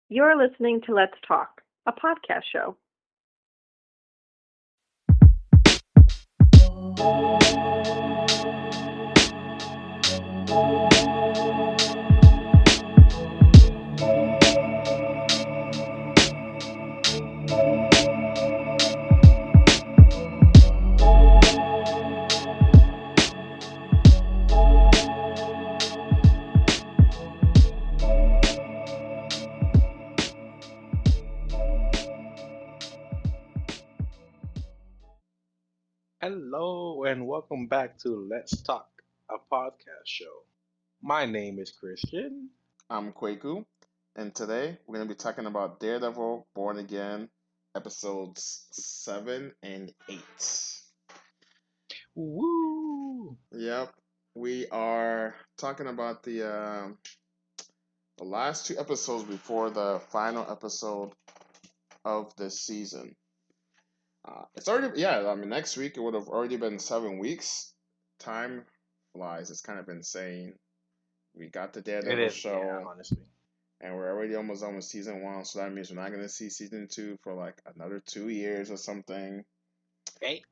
You're listening to Let's Talk, a podcast show. Hello and welcome back to Let's Talk, a podcast show. My name is Christian. I'm Kwaku, and today we're going to be talking about Daredevil Born Again, episodes 7 and 8. Woo! Yep, we are talking about the last two episodes before the final episode of this season. It's already, yeah, I mean, next week it would have already been 7 weeks. Time flies, it's kind of insane. We got the It Daredevil is, yeah, show. honestly. And we're already almost done with season one, so that means we're not gonna see season two for like another 2 years or something. Hey,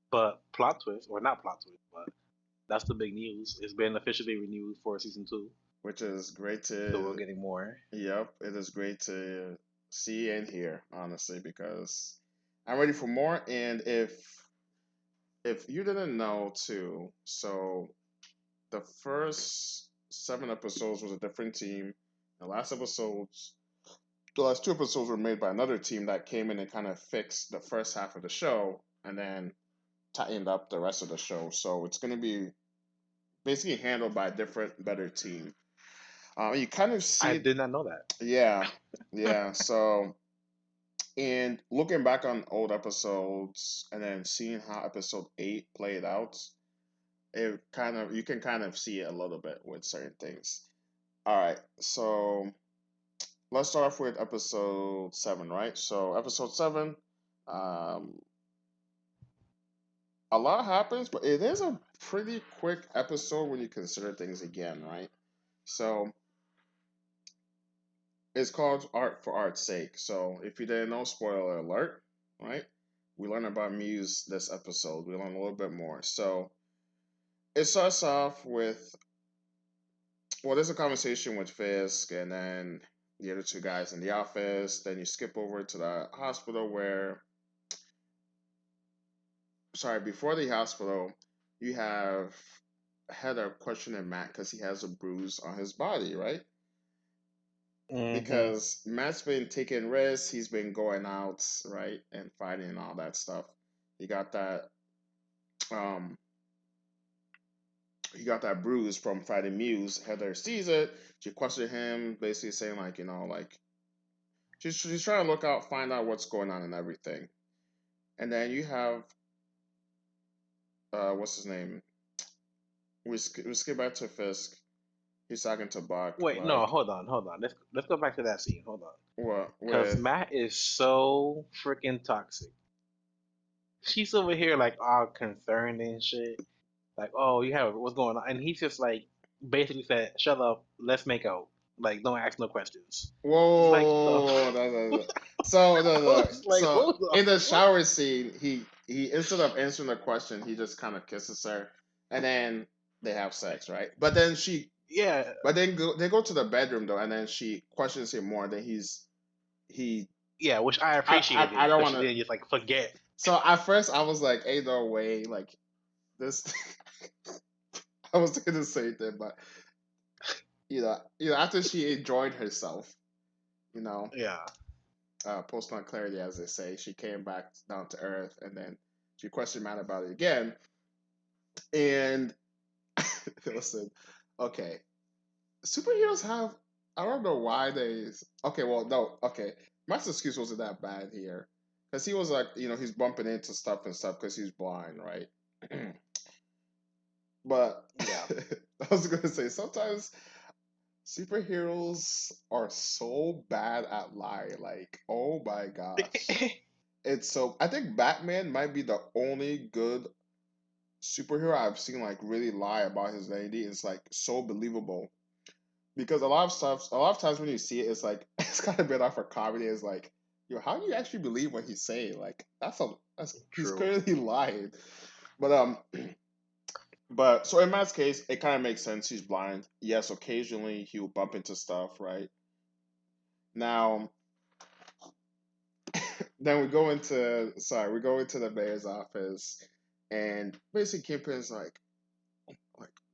but plot twist, or not plot twist, but that's the big news. It's been officially renewed for season two, Which is great so we're to, getting more. yep, it is great to see and hear, honestly, because I'm ready for more. And if you didn't know too, so the first 7 episodes was a different team. The last two episodes were made by another team that came in and kind of fixed the first half of the show, and then tightened up the rest of the show. So it's going to be basically handled by a different, better team. You kind of I see it, did not know that. yeah, yeah. So, and looking back on old episodes and then seeing how episode 8 played out, it kind of, you can kind of see it a little bit with certain things. All right, so let's start off with episode 7, right? So, episode 7, um, a lot happens, but it is a pretty quick episode when you consider things again, right? So it's called Art for Art's Sake. So if you didn't know, spoiler alert, right? We learn about Muse this episode. We learn a little bit more. So it starts off with, well, there's a conversation with Fisk and then the other two guys in the office. Then you skip over to the hospital where, sorry, before the hospital, you have Heather questioning Matt because he has a bruise on his body, right? Mm-hmm. Because Matt's been taking risks, he's been going out, right, and fighting and all that stuff. He got that um he got that bruise from fighting Muse. Heather sees it, she questioned him, basically saying like, like she's trying to look out, find out what's going on and everything. And then you have what's his name? We skip back to Fisk. He's talking to Buck, Wait, no, like, hold on. Let's go back to that scene. Hold on, what because with Matt is so freaking toxic. She's over here like all concerned and shit. Like, oh, you have what's going on? And he's just like basically said, "Shut up, let's make out. Like, don't ask no questions." It's like the whoa, no. So I was like, so hold on, in the what? shower scene, he instead of answering the question, he just kind of kisses her, and then they have sex, right? Yeah, But then they go to the bedroom though, and then she questions him more. Then he, yeah, which I appreciated I don't because want she to. didn't just like forget. So at first I was like, "Ain't no way!" Like this, I was gonna say that, but after she enjoyed herself, you know, Yeah, post on clarity, as they say. She came back down to earth, and then she questioned Matt about it again. And listen, okay, superheroes have. I don't know why they. Okay, well, no, okay. Matt's excuse wasn't that bad here, because he was like, he's bumping into stuff and stuff because he's blind, right? But yeah. I was gonna say sometimes superheroes are so bad at lying. Like, oh my gosh. It's so I think Batman might be the only good superhero I've seen like really lie about his identity. It's like so believable because a lot of times when you see it, it's like it's kind of been off for comedy. Is like, yo, how do you actually believe what he's saying? Like, that's he's True. clearly lying. But but so in Matt's case, it kind of makes sense. He's blind. Yes, occasionally he'll bump into stuff, right? Now, then we go into the mayor's office, and basically Kingpin's like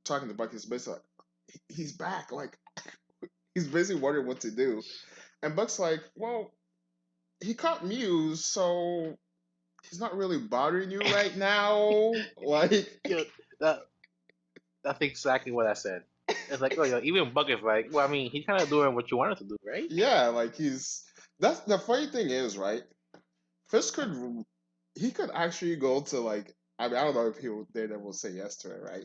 talking to Buck. He's basically like, he's back. Like he's basically wondering what to do, and Buck's like, well, he caught Muse, so he's not really bothering you right now. Like, Yeah, that that's exactly what I said. It's like, oh, yeah, even Buck is like, well, I mean, he's kind of doing what you wanted to do, right? yeah, like he's that's the funny thing is, right? Fisk he could actually go to like I mean I don't know if Daredevil will say yes to it, right?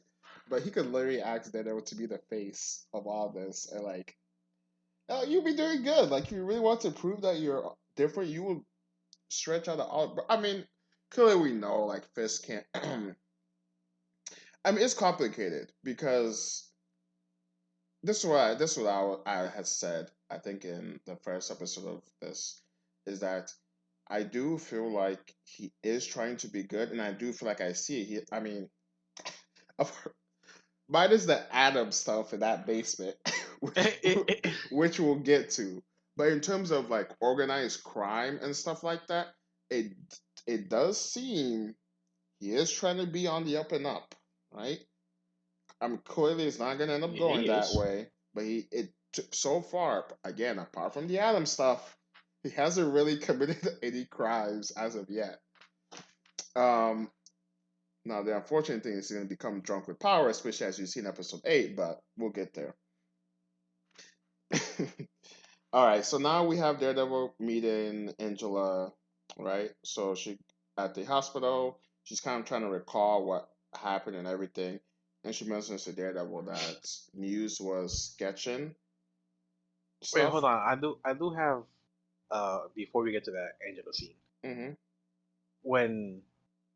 But he could literally ask Daredevil to be the face of all this and like, oh, you'll be doing good. Like if you really want to prove that you're different, you will stretch out the out. But I mean, clearly we know like Fisk can't. I mean, it's complicated because this is what I had said. I think in the first episode of this is that I do feel like he is trying to be good, and I do feel like I see it. I mean, of- minus the Adam stuff in that basement, which we'll get to. But in terms of like organized crime and stuff like that, it it does seem he is trying to be on the up and up, right? I'm clearly it's not going to end up It going that is. way, but so far again, apart from the Adam stuff, he hasn't really committed any crimes as of yet. Um, Now the unfortunate thing is he's going to become drunk with power, especially as you see in episode 8, but we'll get there. All right, so now we have Daredevil meeting Angela, right? So she at the hospital, she's kind of trying to recall what happened and everything, and she mentions to Daredevil that Muse was sketching Wait, stuff. hold on. I do have before we get to that Angela scene. Mm-hmm. When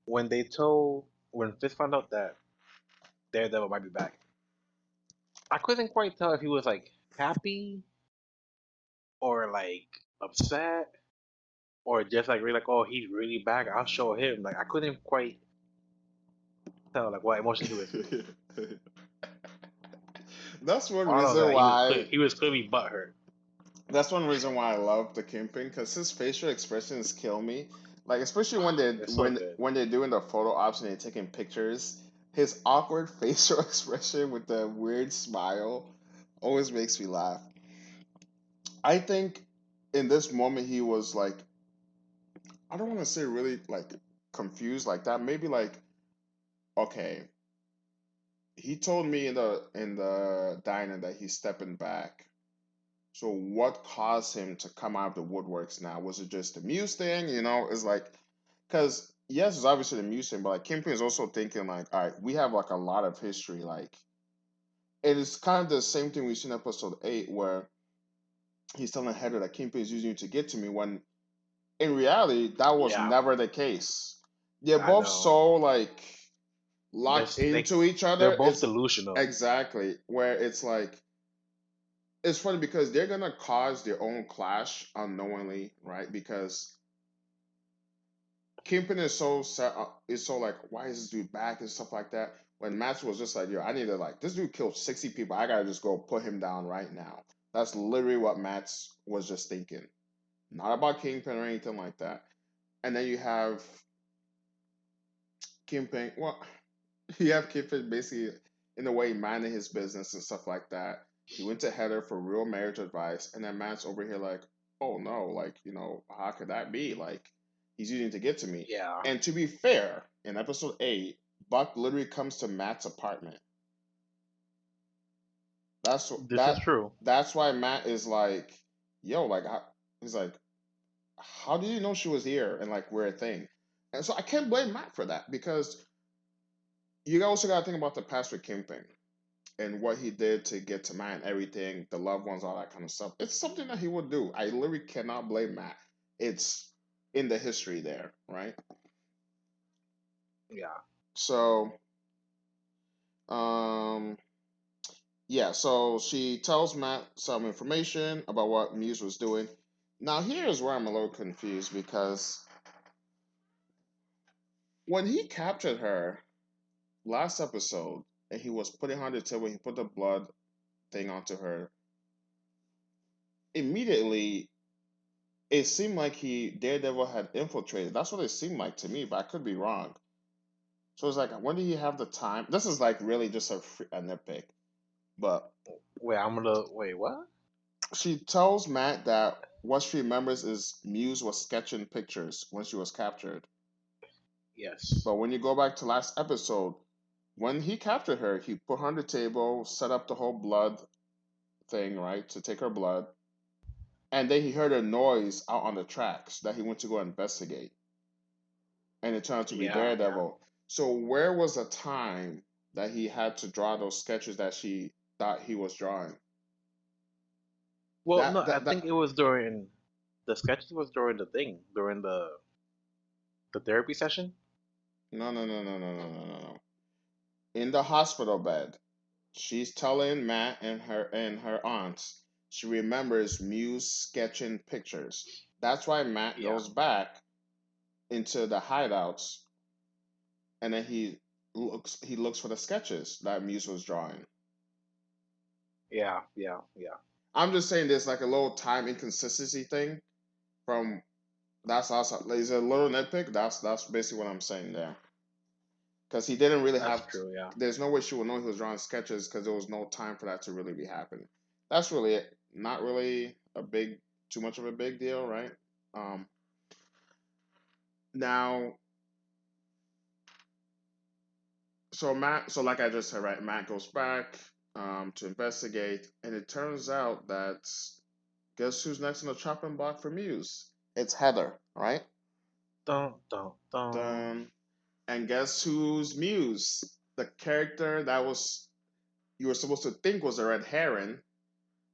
when they told when Fisk found out that Daredevil might be back, I couldn't quite tell if he was like happy or like upset or just like really like, oh, he's really back. I'll show him. Like I couldn't quite tell like what emotion he was feeling. That's one All I know reason that why. he was clearly butthurt. That's one reason why I love the Kingpin because his facial expressions kill me. Like especially when they It's so good. when they're doing the photo ops and they're taking pictures, his awkward facial expression with the weird smile always makes me laugh. I think in this moment he was like, I don't want to say really like confused like that. Maybe like, okay, he told me in the diner that he's stepping back. So what caused him to come out of the woodworks now? Was it just the Muse thing? You know, it's like, because yes, it's obviously the Muse thing, but like Kingpin is also thinking like, all right, we have like a lot of history. Like, it is kind of the same thing we see in episode 8 where he's telling Heather that Kingpin is using you to get to me when in reality that was Yeah, never the case. They're I both know. so like locked That's like into each they're other. both It's delusional. exactly where it's like it's funny because they're gonna cause their own clash unknowingly, right? Because Kingpin is so is so like, why is this dude back and stuff like that. When Max was just like, yo, I need to like this dude killed 60 people. I gotta just go put him down right now. That's literally what Max was just thinking. Not about Kingpin or anything like that. And then you have Kingpin. Well, you have Kingpin basically in a way minding his business and stuff like that. He went to Heather for real marriage advice, and then Matt's over here like, oh no, like how could that be? Like he's using to get to me. Yeah, And to be fair, in episode 8, Buck literally comes to Matt's apartment. That's this is true. that's why Matt is like, yo, like he's like, how do you know she was here and like we're a thing? And so I can't blame Matt for that because you also got to think about the past with Kingpin and what he did to get to Matt and everything, the loved ones, all that kind of stuff. It's something that he would do. I literally cannot blame Matt. It's in the history there, right? Yeah. So, um, yeah, so she tells Matt some information about what Muse was doing. Now, here's where I'm a little confused because when he captured her last episode and he was putting her on the table, he put the blood thing onto her. Immediately, it seemed like he Daredevil had infiltrated. That's what it seemed like to me, but I could be wrong. So it's like, when did he have the time? This is like really just a nitpick, but Wait, I'm gonna wait. What? she tells Matt that what she remembers is Muse was sketching pictures when she was captured. Yes. But when you go back to last episode, when he captured her, he put her on the table, set up the whole blood thing, right, to take her blood. And then he heard a noise out on the tracks that he went to go investigate. And it turned out to be Yeah, yeah. Daredevil. So where was the time that he had to draw those sketches that she thought he was drawing? Well, no, That I that think that it was during the sketches was during the thing during the therapy session. no. In the hospital bed, she's telling Matt and her aunts she remembers Muse sketching pictures. That's why Matt Yeah, goes back into the hideouts and then he looks for the sketches that Muse was drawing. yeah. I'm just saying there's like a little time inconsistency thing from that's also there's a little nitpick. That's basically what I'm saying there. Because he didn't really That's have. true. Yeah. There's no way she would know he was drawing sketches because there was no time for that to really be happening. That's really it. Not really too much of a big deal, right? Um, now, so like I just said, right? Matt goes back to investigate, and it turns out that guess who's next on the chopping block for Muse? It's Heather, right? Dun dun dun. Dun. And guess who's Muse? The character that was you were supposed to think was a red herring,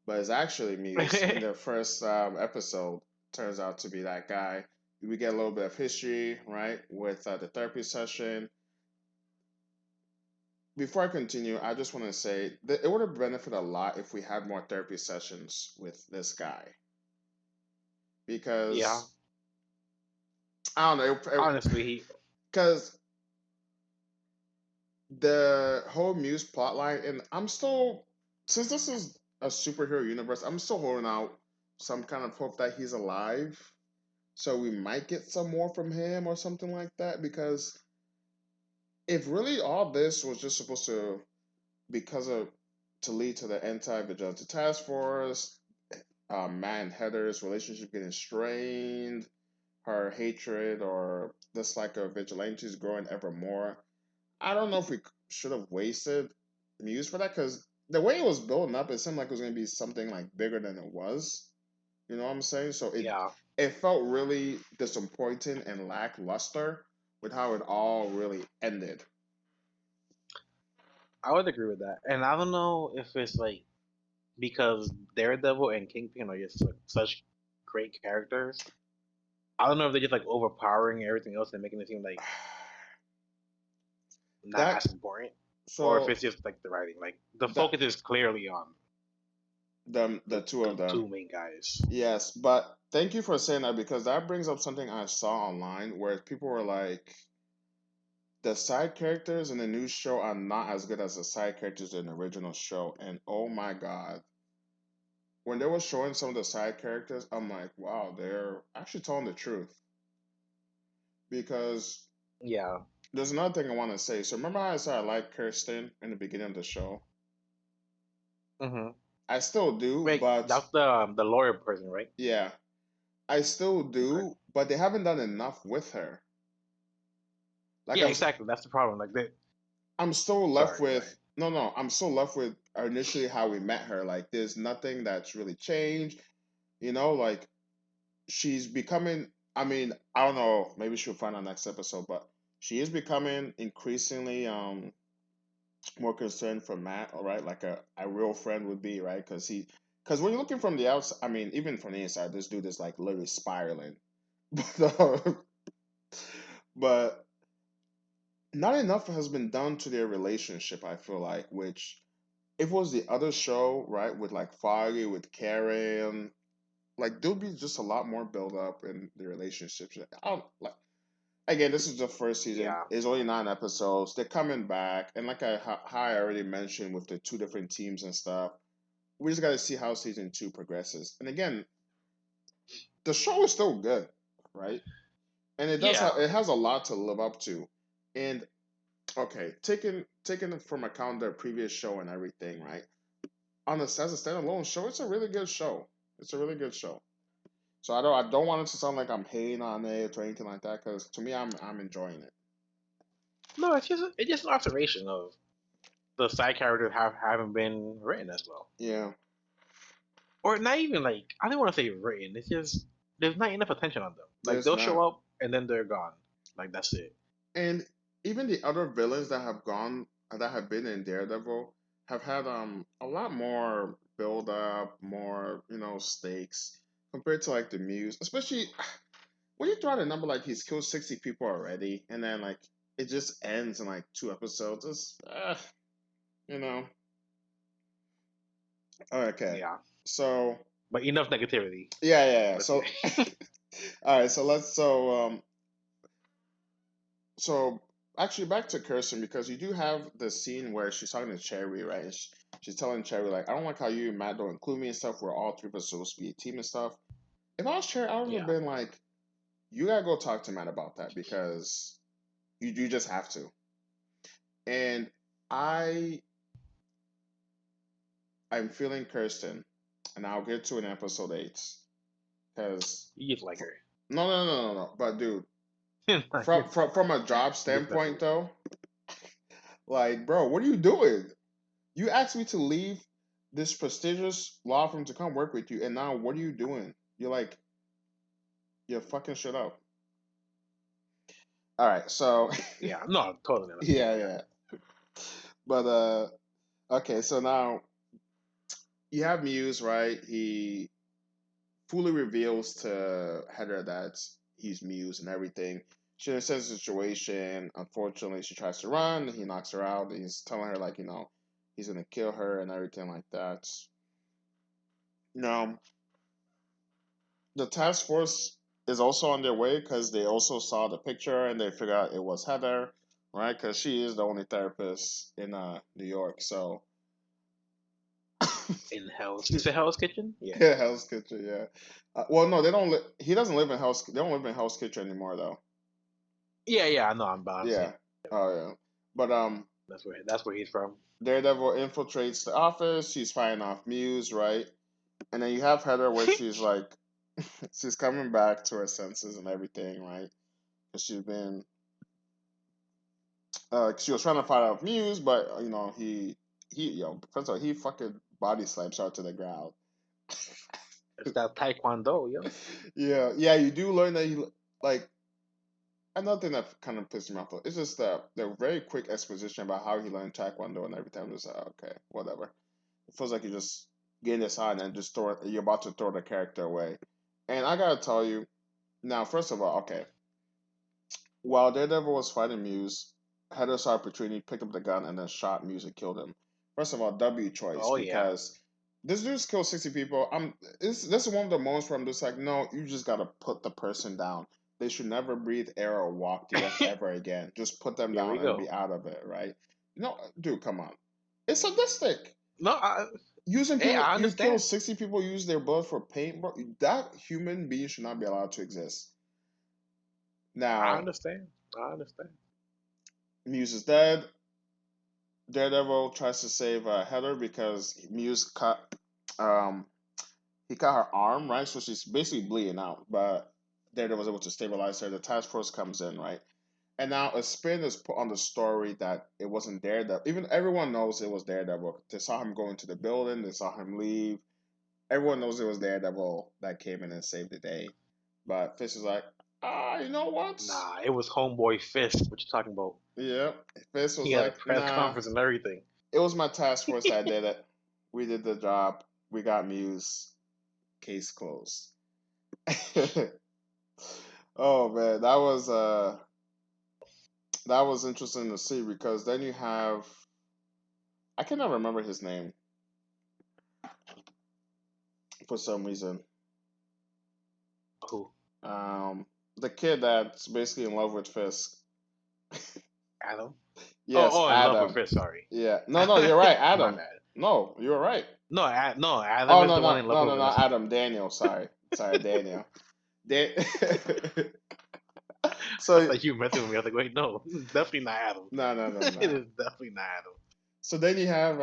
but it's actually Muse in the first episode. Turns out to be that guy. We get a little bit of history, right, with the therapy session. Before I continue, I just want to say that it would have benefited a lot if we had more therapy sessions with this guy Yeah. because I don't know, Honestly, he. because the whole Muse plotline, and I'm still, since this is a superhero universe, I'm still holding out some kind of hope that he's alive. So we might get some more from him or something like that. Because if really all this was just supposed to, because of, to lead to the anti-vigilante task force, Matt and Heather's relationship getting strained, her hatred or dislike of vigilantes growing ever more. I don't know if we should have wasted Muse for that because the way it was building up, it seemed like it was going to be something like bigger than it was. You know what I'm saying? So Yeah, it felt really disappointing and lackluster with how it all really ended. I would agree with that. And I don't know if it's like because Daredevil and Kingpin are just like such great characters. I don't know if they're just like overpowering everything else and making it seem like not That as important, or if so it's just like the writing. Like the that focus is clearly on the the two of the them. two main guys. Yes, but thank you for saying that because that brings up something I saw online where people were like, the side characters in the new show are not as good as the side characters in the original show. And oh my god, when they were showing some of the side characters, I'm like, wow, they're actually telling the truth. Because Yeah. there's another thing I want to say. So remember how I said I like Kirsten in the beginning of the show? Mm-hmm. I still do, Wait, but that's the lawyer person, right? yeah, I still Okay. do, but they haven't done enough with her. Like Yeah, exactly. That's the problem. Like they. I'm still left Sorry, go ahead. with no, I'm still left with initially how we met her. Like there's nothing that's really changed. Like she's becoming. I mean, I don't know. Maybe she'll find our next episode, but she is becoming increasingly more concerned for Matt. All right, like a real friend would be, right? Because when you're looking from the outside, I mean, even from the inside, this dude is like literally spiraling. But not enough has been done to their relationship. I feel like, which if it was the other show, right, with like Foggy, with Karen, like there'll be just a lot more build up in the relationships. I don't like. Again, this is the first season. Yeah, It's only 9 episodes. They're coming back, and like how I already mentioned with the two different teams and stuff, we just got to see how season 2 progresses. And again, the show is still good, right? And yeah, it has a lot to live up to. And okay, taking from account their previous show and everything, right? On this as a standalone show, it's a really good show. It's a really good show. So I don't want it to sound like I'm hating on it or anything like that, because to me, I'm enjoying it. no, it's just an observation of the side characters haven't been written as well, Yeah, or not even like I don't want to say written. It's just there's not enough attention on them. Like there's they'll show not. up and then they're gone. Like that's it. And even the other villains that have gone that have been in Daredevil have had a lot more build up, more stakes compared to like the Muse, especially when you throw out a number like he's killed 60 people already, and then like it just ends in like 2 episodes. It's you know. Okay, Yeah, so but enough negativity. yeah. Let's So say. all right, so actually back to Kirsten, because you do have the scene where she's talking to Cherry, right? And she's telling Cherry like, I don't like how you and Matt don't include me and stuff. We're all three of us supposed to be a team and stuff. If I was Cherry, I would have Yeah, been like, you gotta go talk to Matt about that, because you just have to. And I I'm feeling Kirsten, and I'll get to an episode 8, because you just like her. no. But dude, Like, from a job you just mess with standpoint her. though, like, bro, what are you doing? You asked me to leave this prestigious law firm to come work with you, and now what are you doing? You're fucking shit up. All right, so Yeah, no, totally understand. yeah, Yeah, yeah. But okay, so now you have Muse, right? He fully reveals to Heather that he's Muse and everything. She understands the situation. Unfortunately, she tries to run. He knocks her out. He's telling her like, he's gonna kill her and everything like that. Now, the task force is also on their way, because they also saw the picture and they figured out it was Heather, right? Because she is the only therapist in New York. So in Hell's, you say Hell's Kitchen? Yeah. yeah, Hell's Kitchen, yeah. Well, no, they don't. He doesn't live in Hell's. They don't live in Hell's Kitchen anymore, though. Yeah. I know. I'm Yeah. saying Oh yeah. But that's where he's from. Daredevil infiltrates the office. She's fighting off Muse, right? And then you have Heather, where she's like, she's coming back to her senses and everything, right? Because she's been she was trying to fight off Muse, but first of all, he fucking body slams her to the ground. It's that Taekwondo, yo. Yeah. You do learn that he like another thing that kind of pissed me off. It's just the very quick exposition about how he learned Taekwondo and everything. I'm just like, okay, whatever. It feels like you're just getting this on and just you're about to throw the character away. And I gotta tell you, now, first of all, okay, while Daredevil was fighting Muse, Heather saw opportunity, picked up the gun, and then shot Muse and killed him. First of all, W choice, Oh yeah. because this dude's killed 60 people. This is one of the moments where I'm just like, no, you just gotta put the person down. They should never breathe air or walk the earth ever again. Just put them Here we down and be go. out of it, right? No, dude, come on. It's sadistic. No, Using hey, people, I you kill understand. 60 people, use their blood for paint, bro. That human being should not be allowed to exist. I Now, understand. I understand. Muse is dead. Daredevil tries to save Heather, because Muse um, he cut her arm, right? So she's basically bleeding out. But Daredevil was able to stabilize her. The task force comes in, right? And now a spin is put on the story that it wasn't Daredevil. Even everyone knows it was Daredevil. They saw him go into the building. They saw him leave. Everyone knows it was Daredevil that came in and saved the day. But Fish is like, you know what? Nah, it was Homeboy Fist. What you talking about? Yeah. Fish was He had a like, press nah. conference and everything. It was my task force that did it. We did the job. We got Muse. Case closed. Oh man, that was interesting to see, because then you have I cannot remember his name for some reason. Who? The kid that's basically in love with Fisk. Adam? Yes, Oh, in love with Adam. Chris. Sorry. Yeah. No, no, you're right, My Adam. bad. No, you're right. No, no. Adam Oh is no, the one no, in love no, with no, no, Vanessa. Adam. Daniel. Sorry, sorry, Daniel. Dan- I so thought you were messing with me. I was like, wait, no, it's definitely not Adam. no, no, no, It no. is definitely not Adam. So then you have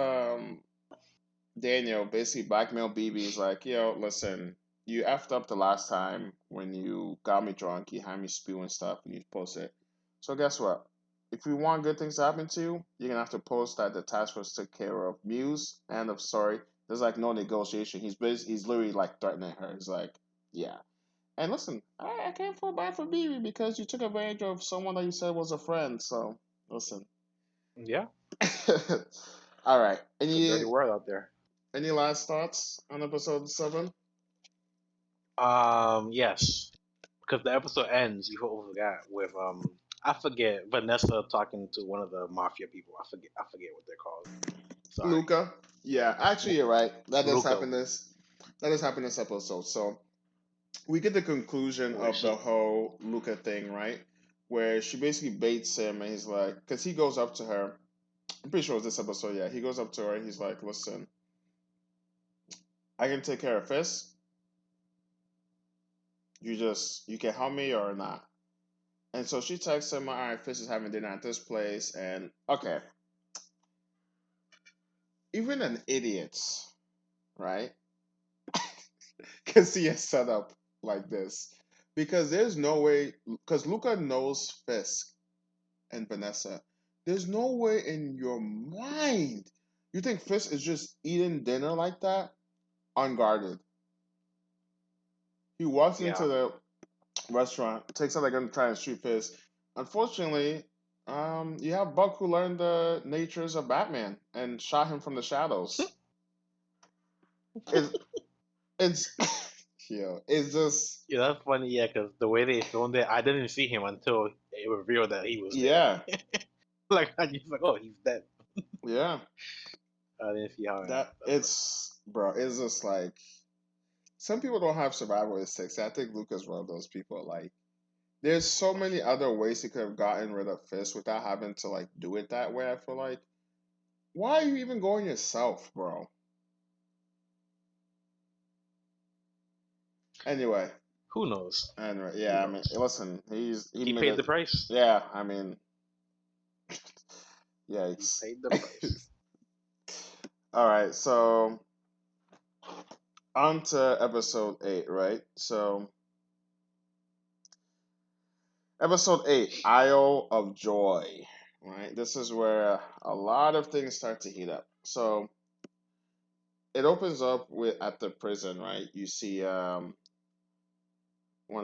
Daniel basically blackmail BB. He's like, yo, listen, you effed up the last time when you got me drunk, you had me spewing stuff, and you posted it. So guess what? If you want good things to happen to you, you're gonna have to post that the task force took care of Muse. End of story. There's like no negotiation. He's literally like threatening her. He's like, yeah. And listen, I can't feel bad for BB because you took advantage of someone that you said was a friend. So listen. Yeah, All right. it's a dirty world out there. Any last thoughts on episode 7? Yes, because the episode ends. You forgot with I forget Vanessa talking to one of the mafia people. I forget what they're called. Sorry, Luca. Yeah, actually you're right. Luca. That does happen this episode. So we get the conclusion Where of the she? whole Luca thing, right? Where she basically baits him and he's like, because he goes up to her. I'm pretty sure it was this episode, yeah. He goes up to her and he's like, listen, I can take care of Fisk. You can help me or not. And so she texts him, all right, Fisk is having dinner at this place. And okay, even an idiot, right, can see a setup like this. Because there's no way, because Luca knows Fisk and Vanessa. There's no way in your mind you think Fisk is just eating dinner like that, unguarded. He walks Yeah, into the restaurant, takes out a gun to try and shoot Fisk. Unfortunately, you have Buck who learned the natures of Batman and shot him from the shadows. It's it's it's just yeah, that's funny. Yeah, because the way they filmed it, I didn't see him until it revealed that he was yeah, dead. Like I just like, oh, he's dead. yeah. I didn't see how it happened. That it's bro, it's just like some people don't have survival instincts. I think Luca's one of those people. Like, there's so many other ways he could have gotten rid of Fisk without having to like do it that way. I feel like, why are you even going yourself, bro? Anyway, Who knows? Who yeah. I mean, knows? listen, he He made paid it. the price. Yeah, I mean, He yikes. paid the price. All right, so on to episode 8, right? So episode 8, Isle of Joy. Right, this is where a lot of things start to heat up. So it opens up with at the prison, right? You see one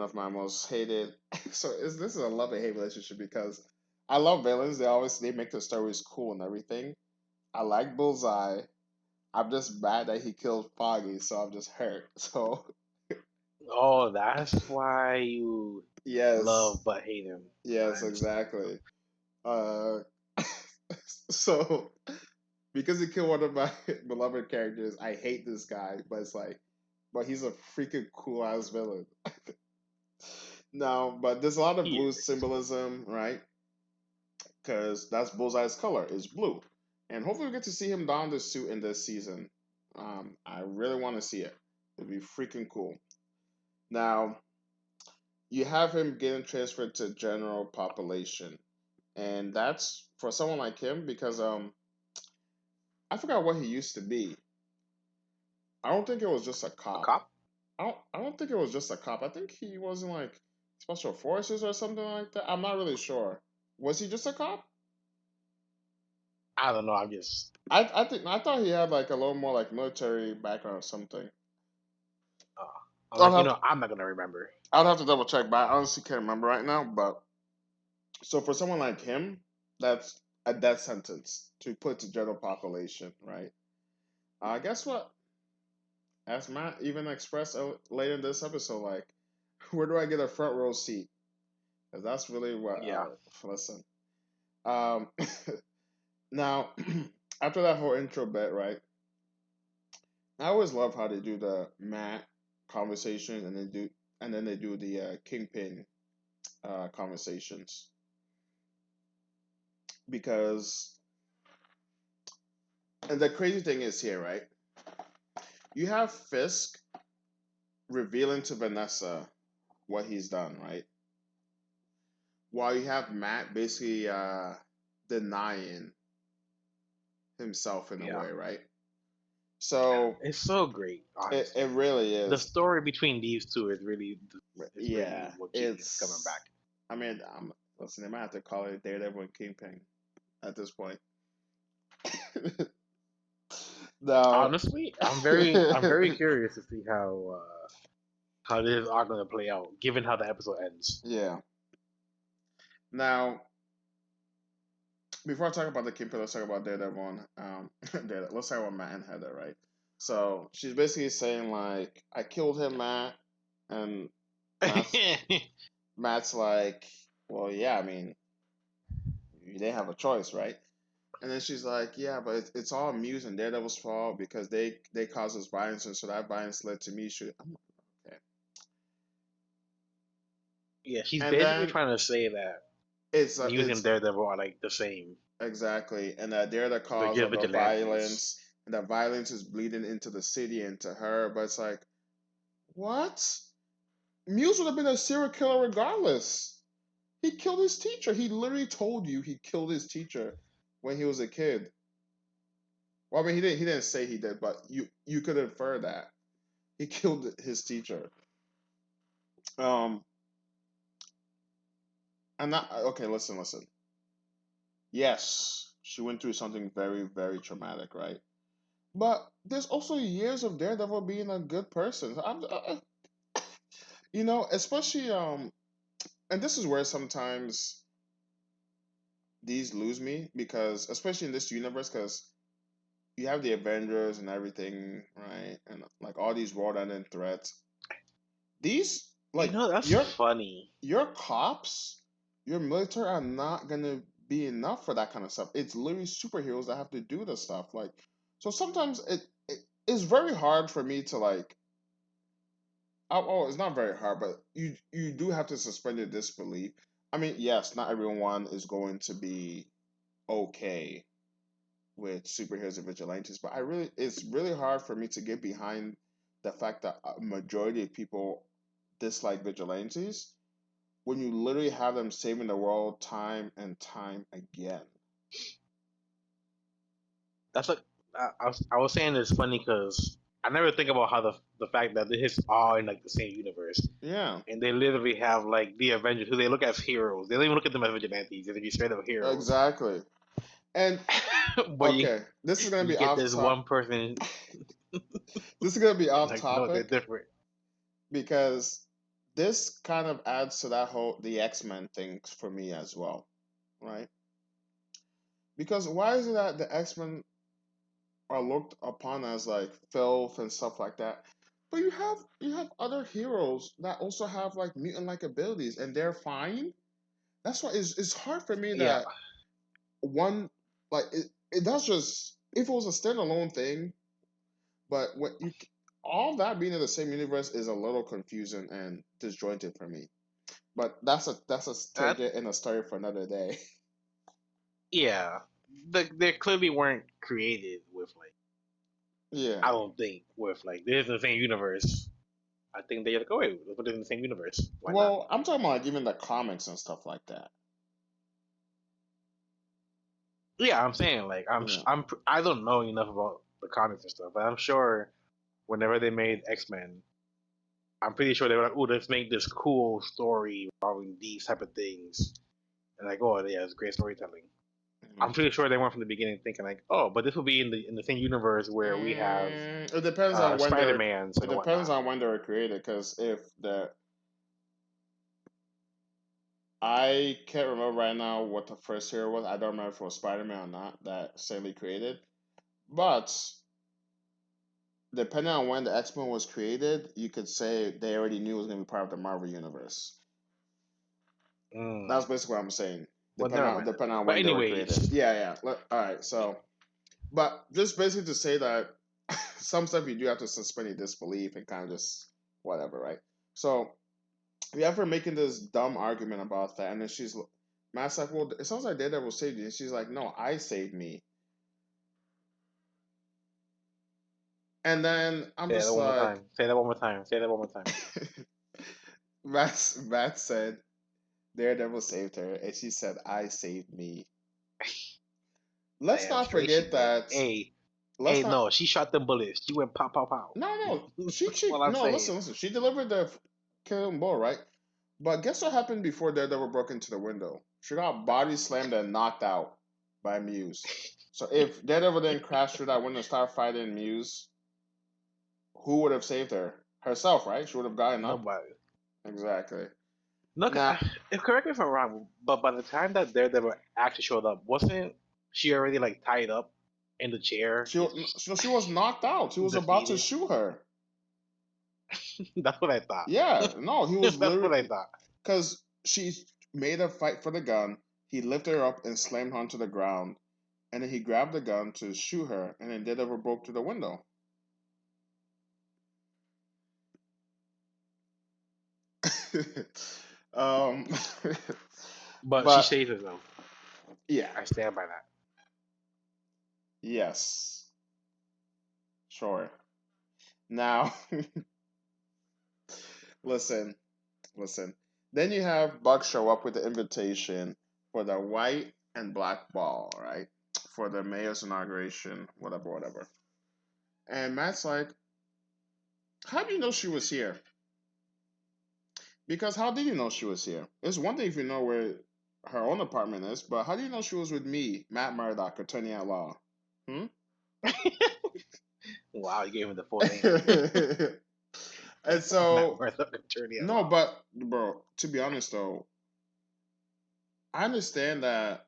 of my most hated. So this is a love and hate relationship because I love villains. They make the stories cool and everything. I like Bullseye. I'm just mad that he killed Foggy, so I'm just hurt. So Oh, that's why you yes, love but hate him. I yes, understand. exactly. Uh, so because he killed one of my beloved characters, I hate this guy. But it's like, but he's a freaking cool ass villain. Now, but there's a lot of He blue is. symbolism, right? Because that's Bullseye's color is blue, and hopefully we get to see him don the suit in this season. I really want to see it. It'd be freaking cool. Now you have him getting transferred to general population, and that's for someone like him because I forgot what he used to be. I don't think it was just a A cop. cop? I don't think it was just a cop. I think he was in like special forces or something like that. I'm not really sure. Was he just a cop? I don't know. I'm just. I thought he had like a little more like military background or something. I'm I'll like, have I'm not gonna remember. I'll have to double check, but I honestly can't remember right now. But so for someone like him, that's a death sentence to put to general population, right? Guess what? As Matt even expressed later in this episode, like, where do I get a front row seat? Because that's really what. Yeah. Listen. Um, now, after that whole intro bit, right? I always love how they do the Matt conversation and then they do the Kingpin conversations because and the crazy thing is here, right? You have Fisk revealing to Vanessa what he's done, right? While you have Matt basically denying himself in a Yeah, way, right? So it's so great. it Honestly, really the is. story between these two is really Yeah, what keeps coming it's. back. I mean, listen, they might have to call it Daredevil and Kingpin at this point. Now, Honestly, I'm very curious to see how this is all going to play out, given how the episode ends. yeah. Now, before I talk about the Kingpin, let's talk about Daredevil. Daredevil. Let's talk about Matt and Heather, right? So she's basically saying like, "I killed him, Matt," and Matt's Matt's like, "Well, yeah, I mean, you didn't have a choice, right?" And then she's like, "Yeah, but it's all Muse and Daredevil's fault because they caused us violence, and so that violence led to me." I'm like, okay. Yeah, she's And basically then trying to say that Muse and it's Daredevil are like the same. exactly, and that they're the They're cause just of the vigilantes. violence, and that violence is bleeding into the city and to her. But it's like, what? Muse would have been a serial killer regardless. He killed his teacher. He literally told you he killed his teacher when he was a kid. Well, I mean, he didn't say he did, but you could infer that he killed his teacher. Um, I'm not okay. Listen. Yes, she went through something very, very traumatic, right? But there's also years of Daredevil being a good person. Especially and this is where sometimes these lose me because, especially in this universe, because you have the Avengers and everything, right? And like all these world-ending threats. These You like know, that's funny. your cops, your military are not gonna be enough for that kind of stuff. It's literally superheroes that have to do the stuff. Like, so sometimes it is very hard for me to like. Oh, it's not very hard, but you do have to suspend your disbelief. I mean, yes, not everyone is going to be okay with superheroes and vigilantes, but it's really hard for me to get behind the fact that a majority of people dislike vigilantes when you literally have them saving the world time and time again. That's like I was saying it's funny because I never think about how the fact that this is all in like the same universe, Yeah, and they literally have like the Avengers who they look as heroes. They don't even look at them as vigilantes. They be straight up heroes. exactly. And But okay, this is gonna you be get off this top. one person This is gonna be off like no, they're topic different. because this kind of adds to that whole the X-Men thing for me as well, right? Because why is it that the X-Men are looked upon as like filth and stuff like that? But you have other heroes that also have like mutant like abilities and they're fine. That's why it's hard for me Yeah, that one like that's just if it was a standalone thing, but what you all that being in the same universe is a little confusing and disjointed for me. But that's a that tangent and a story for another day. yeah. They clearly weren't created with like Yeah. I don't think with like this is the same universe. I think they're like, oh wait, let's put it in the same universe. Why not? Well, I'm talking about like even the comics and stuff like that. Yeah, I'm saying like Yeah. I don't know enough about the comics and stuff, but I'm sure whenever they made X Men, I'm pretty sure they were like, oh, let's make this cool story involving these type of things, and like, oh yeah, it's great storytelling. I'm Mhm. pretty sure they went from the beginning thinking like, oh, but this will be in the same universe where we have It depends on when Spider they're. Mans It and depends whatnot. on when they were created. Because if the I can't remember right now what the first hero was. I don't remember if it was Spider Man or not that Stanley created. But depending on when the X Men was created, you could say they already knew it was going to be part of the Marvel universe. That's Mm. basically what I'm saying. Well, never mind. Depending on But when they were created. anyways, Yeah, yeah. All right. So But just basically to say that some stuff you do have to suspend your disbelief and kind of just whatever, right? So we have her making this dumb argument about that, and then Matt's like, "Well, it sounds like Daredevil saved you," and she's like, "No, I saved me." And then I'm Say that just one more like, time. Say that one more time. Say that one more time. Matt said Daredevil saved her, and she said, "I saved me." Let's Damn not straight she forget did. that. Hey, Let's hey, not. no, she shot them bullets. She went pow pow pow. No. That's what I'm No. saying. Listen. She delivered the killing blow, right? But guess what happened before Daredevil broke into the window? She got body slammed and knocked out by Muse. So if Daredevil didn't crash through that window and start fighting Muse, who would have saved her? Herself, right? She would have gotten up. Nobody. Exactly. No, Now correct me if I'm wrong, but by the time that Daredevil actually showed up, wasn't she already like tied up in the chair, she was knocked out. He was about to defeated? shoot her. That's what I thought. Yeah, no, he was That's what I literally thought. because she made a fight for the gun. He lifted her up and slammed her onto the ground, and then he grabbed the gun to shoot her, and then Daredevil broke through the window. um, But she but saved herself. yeah, I stand by that. yes, sure. Now, listen, listen. Then you have Buck show up with the invitation for the white and black ball, right? For the mayor's inauguration, whatever, whatever. And Matt's like, "How do you know she was here?" Because how did you know she was here? It's one thing if you know where her own apartment is, but how do you know she was with me, Matt Murdock, attorney at law? Hmm? Wow, you gave him the full name. And Matt so, Murdock, attorney at no, law. but, bro, to be honest, though, I understand that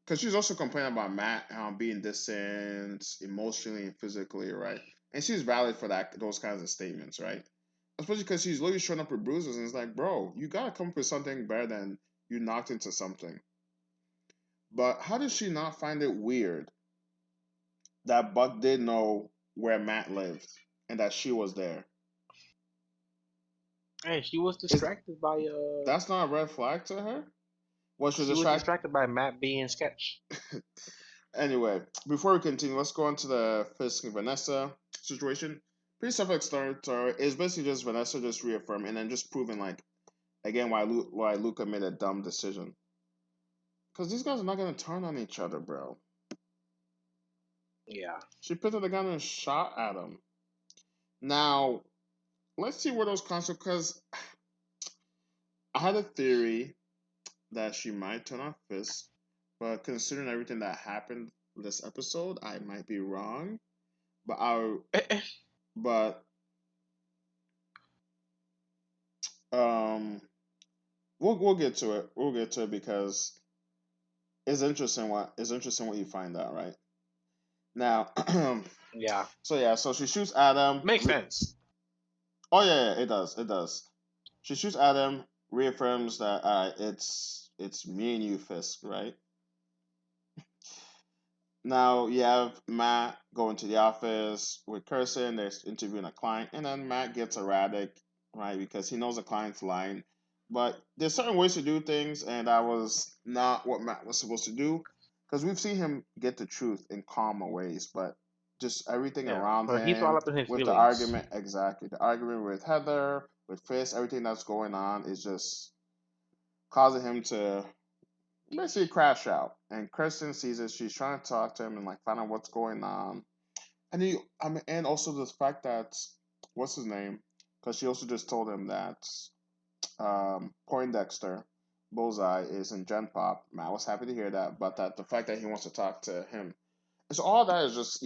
because she's also complaining about Matt being distant emotionally and physically, right? And she's valid for those kinds of statements, right? Especially because she's literally showing up with bruises, and it's like, bro, you gotta come up with something better than you knocked into something. But how did she not find it weird that Buck did know where Matt lived and that she was there? Hey, she was Is distracted by that's not a red flag to her? Was she she was distracted? distracted by Matt being sketch. Anyway, before we continue, let's go on to the Fisk and Vanessa situation. Pretty self-explanatory. It's basically just Vanessa just reaffirming and then just proving, like, again, why Luca made a dumb decision. Because these guys are not going to turn on each other, bro. Yeah. She picked up the gun and shot at him. Now, let's see where those consequences. Because I had a theory that she might turn on Fisk, but considering everything that happened this episode, I might be wrong. But but um, we'll get to it. We'll get to it because it's interesting what you find out, right? Now, Yeah. so she shoots Adam. Makes sense. Oh yeah, it does. She shoots Adam, reaffirms that it's me and you, Fisk, right? Now you have Matt going to the office with Kirsten. They're interviewing a client, and then Matt gets erratic, right? Because he knows the client's lying. But there's certain ways to do things, and that was not what Matt was supposed to do. Because we've seen him get the truth in calmer ways, but just everything Yeah. around But he's all him up in his with the feelings. argument, exactly. The argument with Heather, with Fisk, everything that's going on is just causing him to basically crash out. And Kristen sees it. She's trying to talk to him and like find out what's going on. And and also the fact that what's his name? Because she also just told him that Poindexter Bullseye is in Gen Pop. Matt was happy to hear that, but that the fact that he wants to talk to him. And so all that is just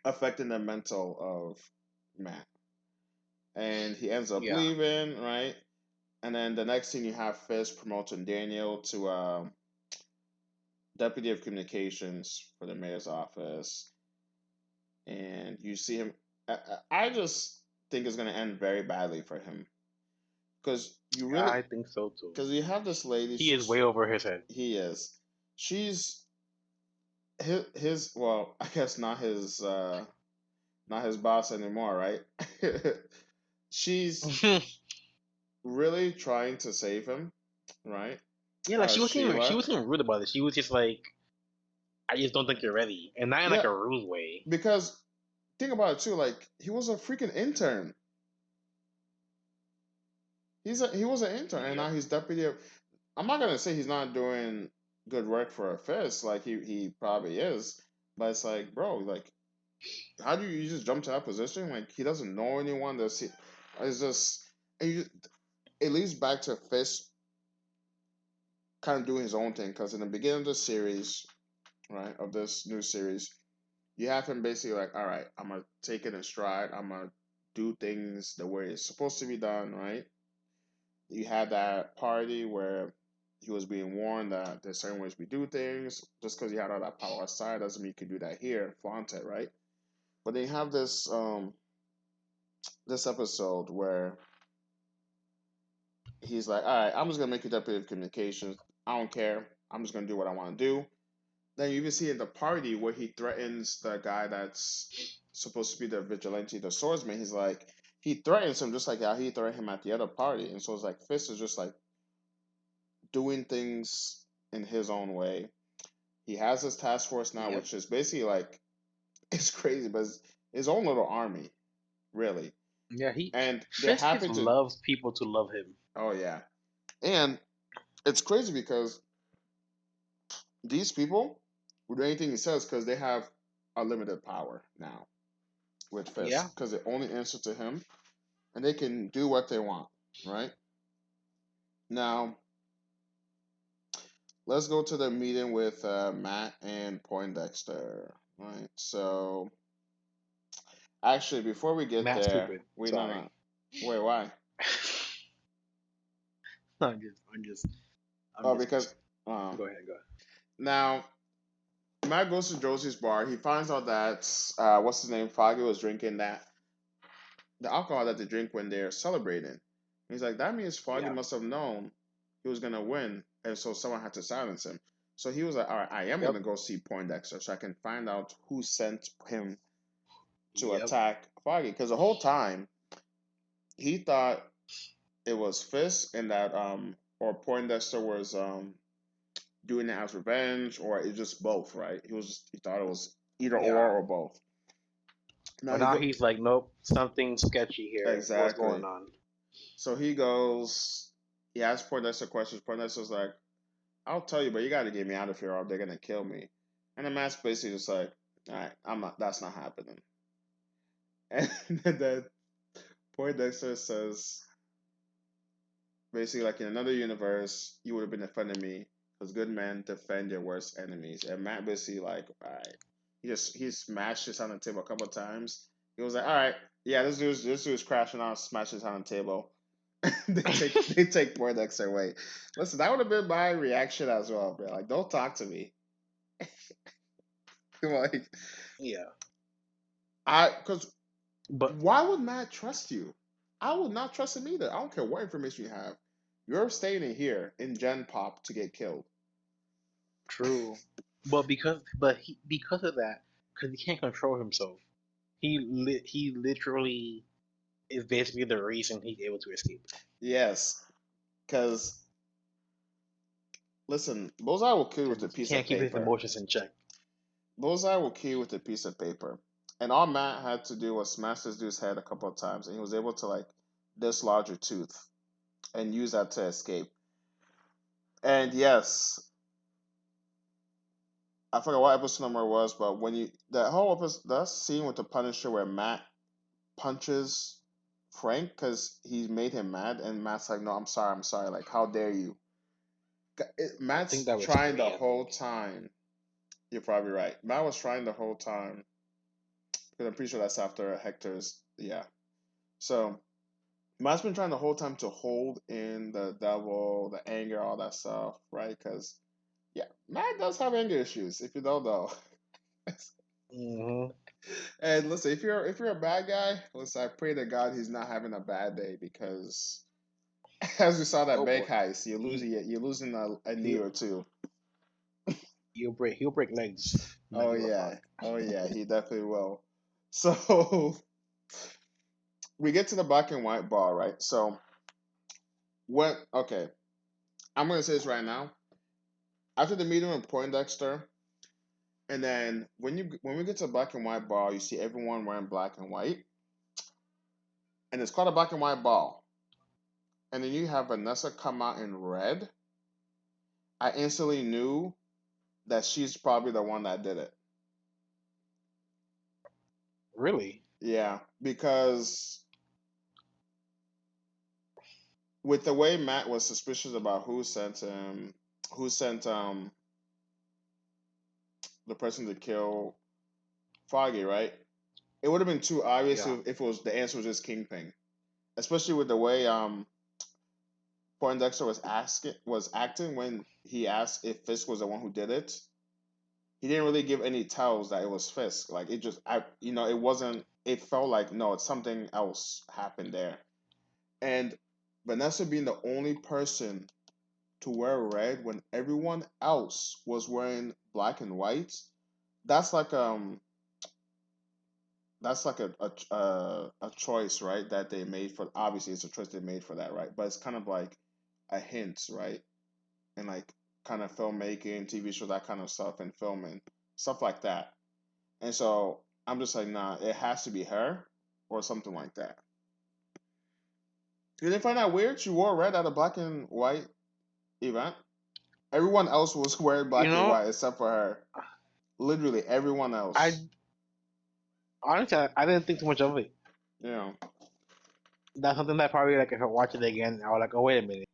affecting the mental of Matt. And he ends up Yeah. leaving, right? And then the next thing you have Fisk promoting Daniel to deputy of communications for the mayor's office, and you see him. I just think it's going to end very badly for him because I think so too. you have this lady. He is way over his head. He is. She's his well, I guess not his boss anymore, right? She's really trying to save him, right? Yeah, like she Sheila, wasn't even rude about it. She was just like, I just don't think you're ready, and not in like yeah, a rude way. because think about it too. Like he was a freaking intern. He was an intern, and Yep. now he's deputy. I'm not gonna say he's not doing good work for a fist. Like he probably is, but it's like, bro, like how do you just jump to that position? Like he doesn't know anyone. It's just it, it leads back to Fist kind of doing his own thing because in the beginning of the series, right, of this new series, you have him basically like, all right, I'm gonna take it in stride. I'm gonna do things the way it's supposed to be done, right? You had that party where he was being warned that there's certain ways we do things. Just because you had all that power outside doesn't mean you can do that here, flaunt it, right? But then you have this episode where he's like, all right, I'm just gonna make you deputy of communications. I don't care. I'm just gonna do what I want to do. Then you even see in the party where he threatens the guy that's supposed to be the vigilante, the swordsman. He's like, he threatens him just like how he threatened him at the other party. And so it's like Fist is just like doing things in his own way. He has his task force now, Yep. which is basically like it's crazy, but it's his own little army, really. Yeah, And they're Fisk just happy to. loves people to love him. Oh yeah, and it's crazy because these people will do anything he says because they have unlimited power now with Yeah. Fisk because they only answer to him and they can do what they want, right? Now, let's go to the meeting with Matt and Poindexter, right? So, actually, before we get Matt's there, stupid. wait, no, Sorry. no, wait, why? I'm Oh, just. because, uh, Go ahead. Go ahead. now, Matt goes to Josie's bar. He finds out that, what's his name, Foggy was drinking that, the alcohol that they drink when they're celebrating. And he's like, that means Foggy Yeah. must have known he was going to win. And so someone had to silence him. So he was like, all right, I am going Yep. to go see Poindexter so I can find out who sent him to Yep. attack Foggy. Because the whole time, he thought it was Fisk and that, or Poindexter was doing it as revenge, or it's just both, right? He thought it was either Yeah. or both. Now But he now go he's like, nope, something sketchy here. What's exactly. going on? So he goes, he asks Poindexter questions. Poindexter's like, I'll tell you, but you got to get me out of here or they're going to kill me. And the man's basically just like, all right, I'm not, that's not happening. And then Poindexter says, basically, like in another universe, you would have been defending me because good men defend their worst enemies. And Matt basically, like, all right, he smashed his on the table a couple of times. He was like, all right, yeah, this dude's crashing out, smashes on the table. they take Poindexter away. Listen, that would have been my reaction as well, bro. Like, don't talk to me. Like, Yeah. because But why would Matt trust you? I would not trust him either. I don't care what information you have. You're staying in here in Gen Pop to get killed. true. Because of that, because he can't control himself. He literally is basically the reason he's able to escape. Yes, because listen, Bullseye will kill you with Because a he piece can't of keep his paper. emotions in check. Bullseye will kill you with a piece of paper. And all Matt had to do was smash this dude's head a couple of times, and he was able to like dislodge a tooth and use that to escape. And yes, I forgot what episode number it was, but when you that whole episode, that scene with the Punisher where Matt punches Frank because he made him mad, and Matt's like, "No, I'm sorry. Like, how dare you?" I think Matt's that was trying the Korean. whole time. You're probably right. Matt was trying the whole time because I'm pretty sure that's after Hector's. Yeah. So Matt's been trying the whole time to hold in the devil, the anger, all that stuff, right? Because yeah, Matt does have anger issues. If you don't know. Hmm. And listen, if you're a bad guy, listen, I pray to God he's not having a bad day because as we saw that Oh bank boy. heist, He you're losing a knee he or two. he'll break legs in that gorilla pod. Oh yeah, he definitely will. So we get to the black and white ball, right? So what? Okay, I'm gonna say this right now. After the meeting with Poindexter, and then when we get to the black and white ball, you see everyone wearing black and white, and it's called a black and white ball. And then you have Vanessa come out in red. I instantly knew that she's probably the one that did it. Really? Yeah, because with the way Matt was suspicious about who sent the person to kill Foggy, right? It would have been too obvious Yeah. if it was the answer was just Kingpin, especially with the way Poindexter was acting when he asked if Fisk was the one who did it. He didn't really give any tells that it was Fisk. Like it just, it wasn't. It felt like no, it's something else happened there. And Vanessa being the only person to wear red when everyone else was wearing black and white, that's like a choice, right? That they made for, obviously it's a choice they made for that, right? But it's kind of like a hint, right? And like kind of filmmaking, TV shows, that kind of stuff, and filming stuff like that. And so I'm just like, nah, it has to be her or something like that. You didn't find that weird? She wore red at a black and white event. Everyone else was wearing black and white except for her. Literally everyone else. Honestly, I didn't think too much of it. Yeah. That's something that probably like if I watch it again, I was like, oh wait a minute.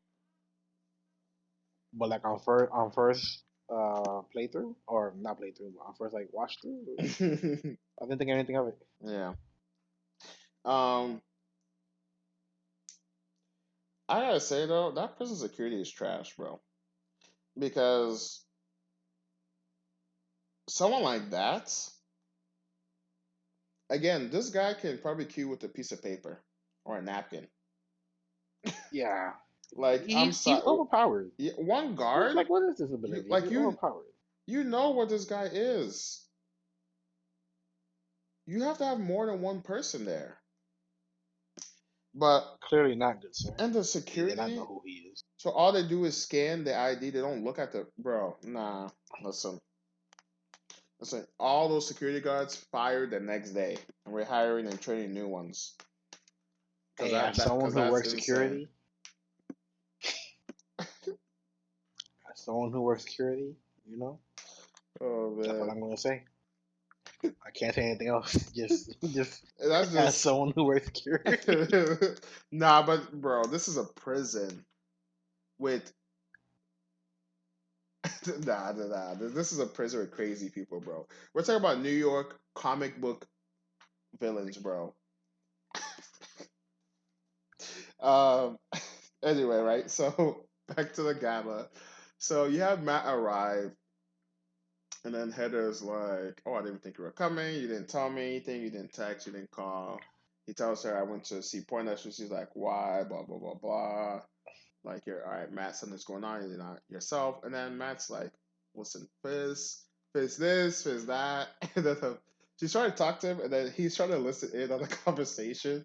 But like on first playthrough, or not playthrough, but on first like watch through, I didn't think anything of it. Yeah. I gotta say though, that prison security is trash, bro. Because someone like that, again, this guy can probably kill with a piece of paper or a napkin. Yeah. Like He's overpowered. One guard. Like what is this ability? He's overpowered. You know what this guy is. You have to have more than one person there. But clearly not good, sir. And the security, they don't know who he is. So all they do is scan the ID. They don't look at the bro. Nah, listen. All those security guards fired the next day, and we're hiring and training new ones. Hey, someone who works security. Someone who works security, you know. Oh man, that's what I'm gonna say. I can't say anything else. Just that's just as someone who works security. Nah, but bro, this is a prison with. Nah. This is a prison with crazy people, bro. We're talking about New York comic book villains, bro. Anyway, right? So back to the gala. So you have Matt arrive, and then Heather's like, "Oh, I didn't think you were coming. You didn't tell me anything. You didn't text. You didn't call." He tells her, "I went to see Poindexter." She's like, "Why?" Blah blah blah blah. Like, you're all right, Matt. Something's going on. You're not yourself. And then Matt's like, "Listen, Fizz this, Fizz that." And then she's trying to talk to him, and then he's trying to listen in on the conversation.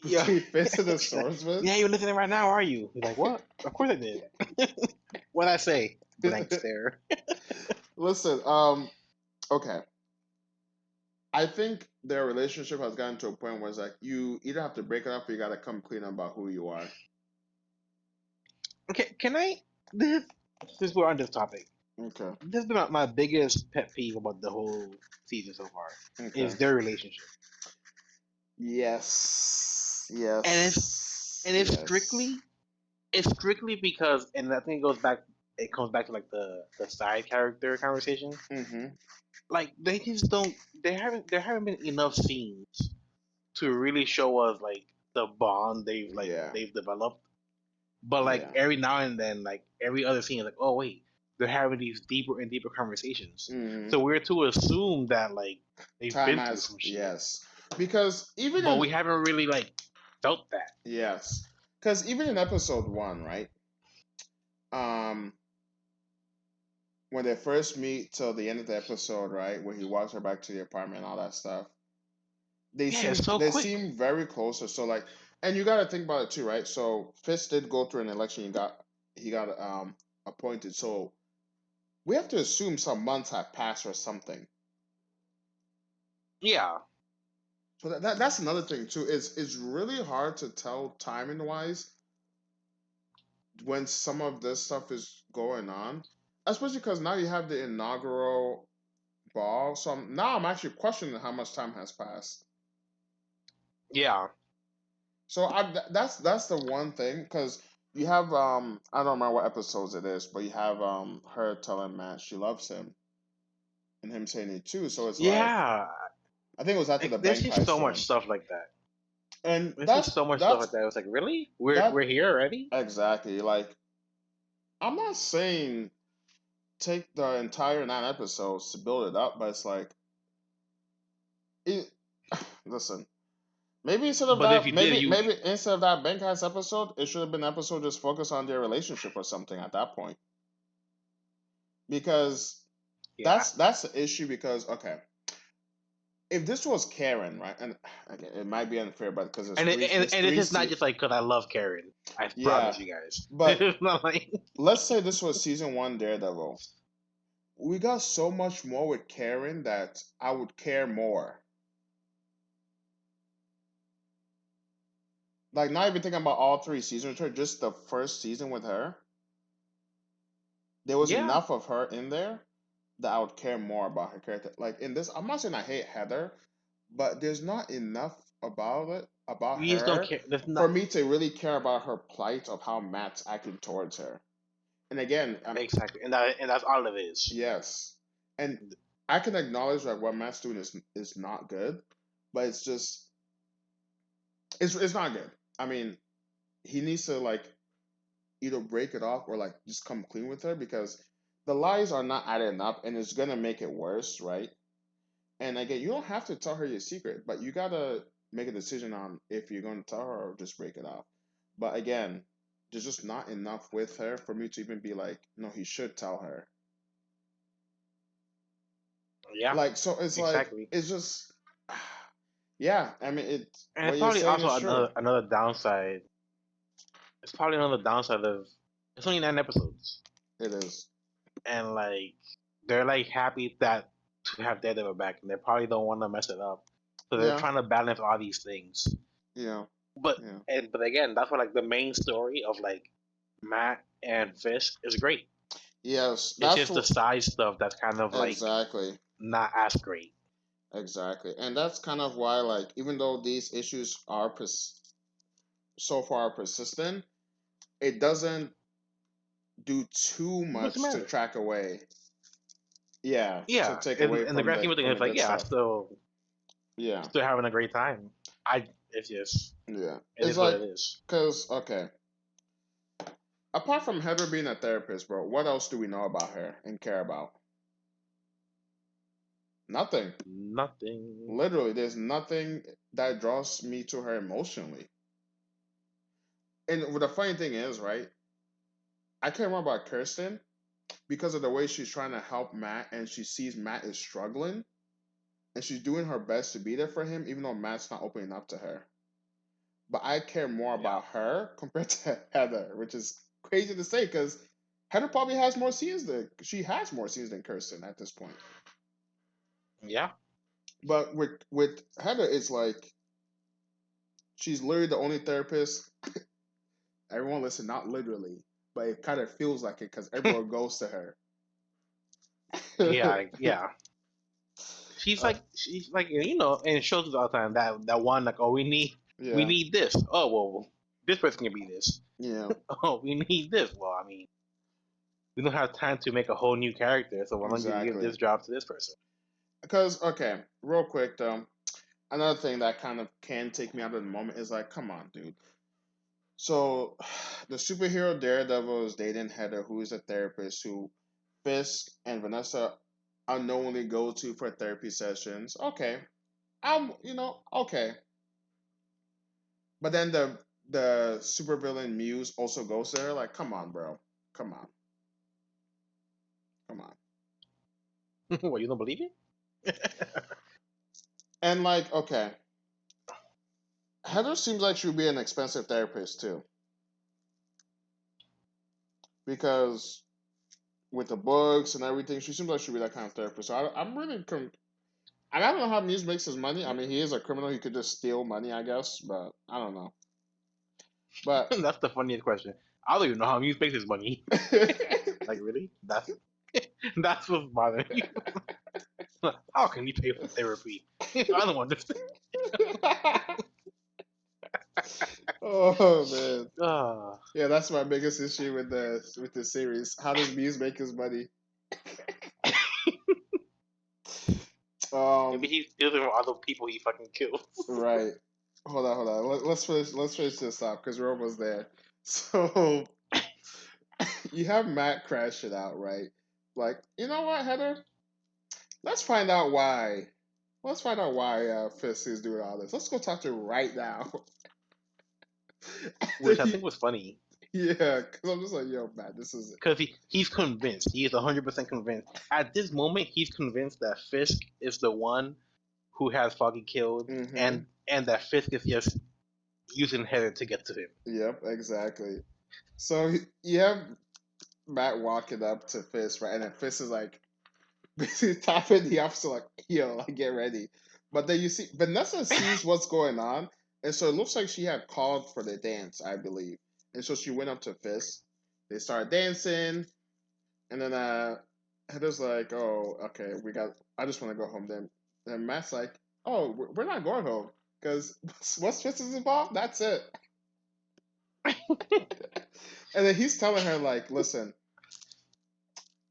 Yeah. Fizz and the swordsman. Yeah, you're listening right now, are you? He's like, "What? Of course I did." What'd I say? Blank stare. Listen, okay. I think their relationship has gotten to a point where it's like you either have to break it up or you gotta come clean about who you are. Okay, can I? Since we're on this topic, okay, this has been my biggest pet peeve about the whole season so far. Okay. Is their relationship. Yes. And it's strictly because, and I think it comes back to like the side character conversation. Mm-hmm. Like they just don't. There haven't been enough scenes to really show us like the bond they've developed. But like every now and then, like every other scene is like, oh wait, they're having these deeper and deeper conversations. Mm-hmm. So we're to assume that like they've been through some shit. Yes, because but we haven't really like felt that. Yes, because even in episode 1, right? when they first meet till the end of the episode, right, when he walks her back to the apartment and all that stuff, Yeah, it's so they quick. seem very closer. So like, and you got to think about it too, right? So Fisk did go through an election. He got appointed. So we have to assume some months have passed or something. Yeah. So that's another thing too. It's really hard to tell timing wise when some of this stuff is going on, especially because now you have the inaugural ball. So now I'm actually questioning how much time has passed. Yeah. So that's the one thing because you have I don't remember what episodes it is, but you have her telling Matt she loves him and him saying it too. So it's like Yeah. I think it was after the Like, there's bank just heist so much one, stuff like that. and There's just so much stuff like that. It was like, really? We're that here already? exactly like I'm not saying take the entire 9 episodes to build it up, but it's like it. Listen, maybe instead of But if that, you did, you maybe instead of that bank heist episode, it should have been an episode just focused on their relationship or something at that point. Because yeah. that's the issue. Because okay, if this was Karen, right, and again, it might be unfair, but because And there's and it's three, just not just like because I love Karen. I yeah, promise you guys. but It's not like let's say this was season 1 Daredevil. We got so much more with Karen that I would care more. Like not even thinking about all 3 seasons with her, just the first season with her. There was yeah. enough of her in there that I would care more about her character. Like in this, I'm not saying I hate Heather, but there's not enough about We just don't her, care. There's for not me to really care about her plight of how Matt's acting towards her. And again, exactly, and that's all it is. yes, and I can acknowledge that what Matt's doing is not good, but it's just it's not good. I mean, he needs to like either break it off or like just come clean with her because the lies are not adding up and it's gonna make it worse, right? And again, you don't have to tell her your secret, but you gotta make a decision on if you're gonna tell her or just break it off. But again, there's just not enough with her for me to even be like, no, he should tell her. Yeah, Like, so it's like exactly. it's just, yeah. I mean, And what it's you're probably saying also is true. another downside. It's probably another downside of it's only 9 episodes, It is. and like they're like happy that to have Daredevil back, and they probably don't want to mess it up, so they're Yeah, trying to balance all these things. yeah, But yeah. but again, that's what like the main story of like Matt and Fisk is great. Yes, It's that's just the what side stuff that's kind of like exactly. not as great. Exactly. And that's kind of why, like, even though these issues are so far persistent, it doesn't do too It doesn't much to matter. track away. Yeah, to Yeah, take away in the grand scheme of things, from the it's like good yeah, I stuff. Yeah, still having a great time. It's just yeah. it It's is what like, it is. cause okay, apart from Heather being a therapist, bro, what else do we know about her and care about? Nothing. Nothing. Literally, there's nothing that draws me to her emotionally. And what the funny thing is, right? I can't remember about Kirsten because of the way she's trying to help Matt and she sees Matt is struggling and she's doing her best to be there for him, even though Matt's not opening up to her. But I care more Yeah. about her compared to Heather, which is crazy to say because Heather probably has more scenes than she has more scenes than Kirsten at this point. Yeah. But with Heather, it's like she's literally the only therapist. Everyone listen, not literally, but it kind of feels like it because everyone goes to her. Yeah. Yeah. She's like and it shows us all the time that one like we Yeah, need this. Oh well, this person can be this. yeah, Oh, we need this. Well, I mean, we don't have time to make a whole new character, so why don't you give exactly. this job to this person? Because okay, real quick though, another thing that kind of can take me out of the moment is like, come on, dude. So, the superhero Daredevil is dating Heather, who is a therapist who Fisk and Vanessa unknowingly go to for therapy sessions. Okay, okay. But then the supervillain Muse also goes to her. Like, come on, bro, come on, come on. What, you don't believe it? And like, okay, Heather seems like she would be an expensive therapist too, because with the books and everything, she seems like she'd be that kind of therapist. So I'm really I don't know how Muse makes his money. I mean, he is a criminal; he could just steal money, I guess. But I don't know. But That's the funniest question. I don't even know how he makes his money. Like, really? That's what's bothering you. How can you pay for therapy? I don't understand. Oh man, Ah, yeah, that's my biggest issue with the series. How does Muse make his money? maybe Um, he's dealing with other people he fucking kills. right. Hold on. Let's finish this up because we're almost there. So you have Matt crash it out, right? Like, you know what, Heather? Let's find out why. Let's find out why Fisk is doing all this. Let's go talk to her right now. Which I think was funny. Yeah, because I'm just like, yo, man, this is it. Because he's convinced. He is 100% convinced. At this moment, he's convinced that Fisk is the one who has Foggy killed, Mm-hmm. and that Fisk is just using Heather to get to him. Yep, exactly. So you have Matt walking up to Fisk, right? And then Fisk is like basically tapping the officer, like, yo, like, get ready. But then you see, Vanessa sees what's going on. And so it looks like she had called for the dance, I believe. And so she went up to Fisk. They started dancing. And then Heather's like, "Oh, okay, I just want to go home." Then Matt's like, "Oh, we're not going home because once Fitz is involved, that's it." And then he's telling her like, "Listen,"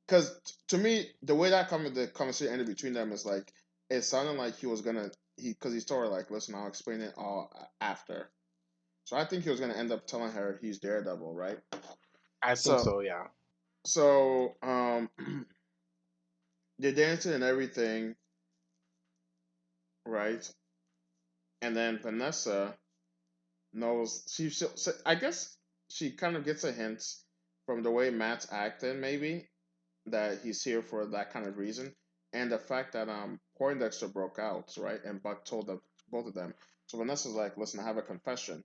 because to me, the way the conversation ended between them is like it sounded like he was gonna because he told her like, "Listen, I'll explain it all after." So I think he was gonna end up telling her he's Daredevil, right? I think So so, yeah. so they're dancing and everything, right? And then Vanessa knows so I guess she kind of gets a hint from the way Matt's acting, maybe that he's here for that kind of reason, and the fact that Poindexter broke out, right, and Buck told them both of them. So Vanessa's like, "Listen, I have a confession,"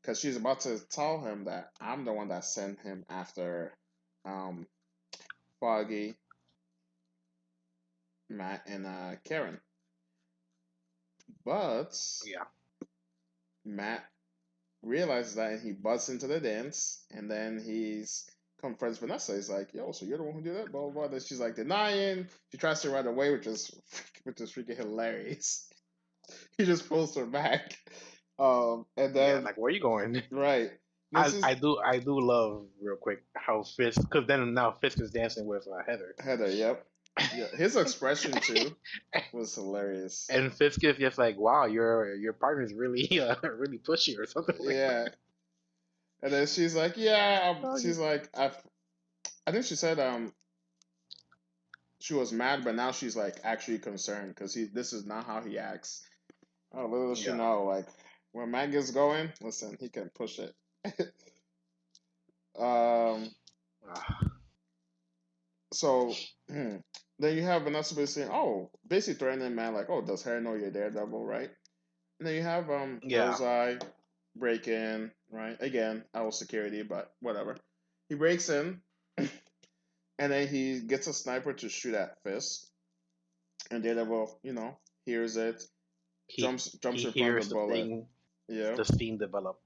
because she's about to tell him that I'm the one that sent him after um Foggy, Matt, and Karen, but Yeah. Matt realizes that and he busts into the dance and then he's confronts Vanessa. He's like, "Yo, so you're the one who did it?" Blah blah blah. Then she's like denying. She tries to run away, which is freaking hilarious. He just pulls her back. And Yeah, then like, where are you going? right. This I, is I do I do love real quick how Fisk, because then now Fisk is dancing with Heather. Heather, yep. Yeah. His expression too was hilarious. And Fisk is just like, wow, your partner's really really pushy or something like Yeah. And then she's like, yeah, that. she's like, I think she said she was mad, but now she's like actually concerned because this is not how he acts. Oh, little does she Yeah. know, like when Matt gets going, listen, he can push it. um, Ah, so then you have Vanessa basically saying, oh, basically threatening Matt, like, oh, does Harry know you're Daredevil, right? And then you have yeah. Bullseye break in, right? Again, our security, but whatever. He breaks in, and then he gets a sniper to shoot at Fisk, and Daredevil, hears it, jumps He in front of hears the bullet. Yeah, the scene develop.